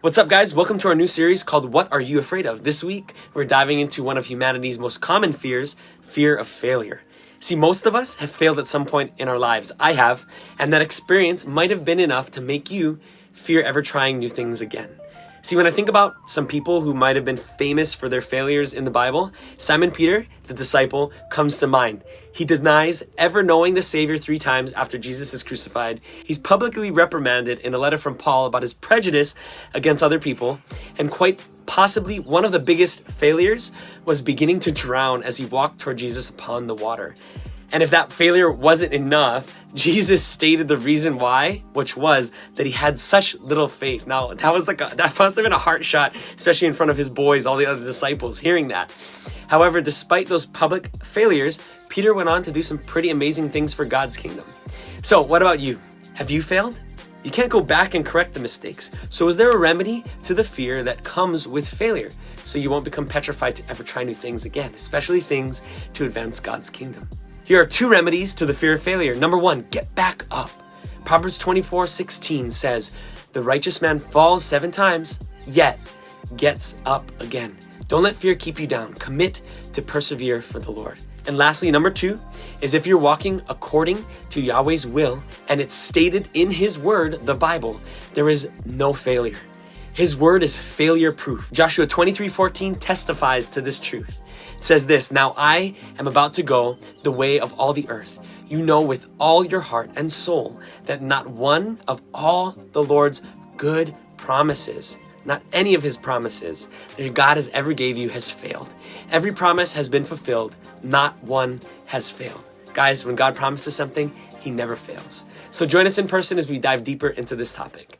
What's up, guys? Welcome to our new series called What Are You Afraid Of? This week, we're diving into one of humanity's most common fears, fear of failure. See, most of us have failed at some point in our lives. I have, and that experience might have been enough to make you fear ever trying new things again. See, when I think about some people who might have been famous for their failures in the Bible, Simon Peter, the disciple, comes to mind. He denies ever knowing the Savior 3 times after Jesus is crucified. He's publicly reprimanded in a letter from Paul about his prejudice against other people. And quite possibly one of the biggest failures was beginning to drown as he walked toward Jesus upon the water. And if that failure wasn't enough, Jesus stated the reason why, which was that he had such little faith. Now, that must have been a heart shot, especially in front of his boys, all the other disciples, hearing that. However, despite those public failures, Peter went on to do some pretty amazing things for God's kingdom. So what about you? Have you failed? You can't go back and correct the mistakes. So is there a remedy to the fear that comes with failure so you won't become petrified to ever try new things again, especially things to advance God's kingdom? Here are 2 remedies to the fear of failure. Number 1, get back up. Proverbs 24:16 says, "The righteous man falls 7 times, yet gets up again." Don't let fear keep you down. Commit to persevere for the Lord. And lastly, number 2 is if you're walking according to Yahweh's will and it's stated in His word, the Bible, there is no failure. His word is failure proof. Joshua 23:14 testifies to this truth. It says this, "Now I am about to go the way of all the earth. You know with all your heart and soul that not one of all the Lord's good promises, not any of His promises that God has ever gave you has failed. Every promise has been fulfilled. Not one has failed." Guys, when God promises something, He never fails. So join us in person as we dive deeper into this topic.